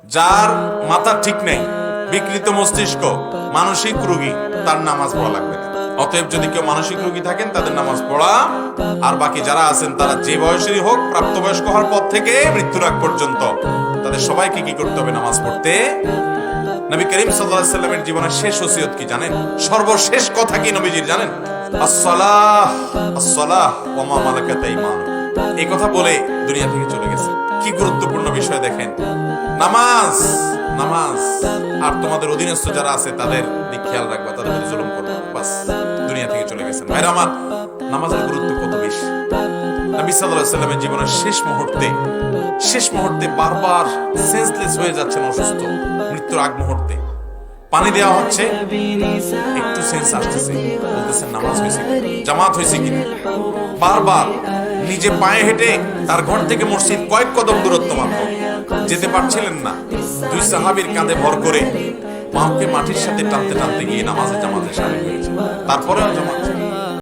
যার মাথা ঠিক নেই, বিকৃত মস্তিষ্ক, মানসিক রোগী, তার নামাজ পড়া লাগবে না। অতএব যদি কেউ মানসিক রোগী থাকেন তাদের নামাজ পড়া, আর বাকি যারা আছেন তারা যে বয়সেরই হোক, প্রাপ্তবয়স্ক হওয়ার পর থেকে মৃত্যুর আগ পর্যন্ত তাদের সবাইকে কি করতে হবে? নামাজ পড়তে। নবী করিম সাল্লাল্লাহু আলাইহি সাল্লামের জীবনের শেষ ওসিয়ত কি জানেন? সর্বশেষ কথা কি নবীজির জানেন? আসসালাহ আসসালাহ ওয়া মা মালাকাত আইমানুকুম। এই কথা বলে দুনিয়া থেকে চলে গেছে। কি গুরুত্বপূর্ণ বিষয় দেখেন, নামাজ নামাজ। আর তোমাদের অধীনস্থ যারা আছে তাদের দিক খেয়াল রাখবা, তাদের প্রতি জুলুম করবা, বাস দুনিয়া থেকে চলে গেছেন। ভাইরা আমার, নামাজের গুরুত্ব কত বেশি। নবী সাল্লাল্লাহু আলাইহি সাল্লামের জীবনের শেষ মুহূর্তে বারবার সেন্সলেস হয়ে যাচ্ছেন, অসুস্থ, মৃত্যুর আগ মুহূর্তে পানি দেওয়া হচ্ছে, একটু সেন্স আসতেছে, বলতেছেন নামাজ হয়েছে, জামাত হয়েছে কিনা। বারবার নিজে পায়ে হেঁটে তার ঘর থেকে মসজিদ কয়েক কদম দূরত্ব মাত্র, যেতে পারছিলেন না। দুই সাহাবীর কাঁধে ভর করে পাকে মাটির সাথে টানতে টানতে গিয়ে নামাজে জামাতে শামিল হয়েছে। তারপরেও জামাত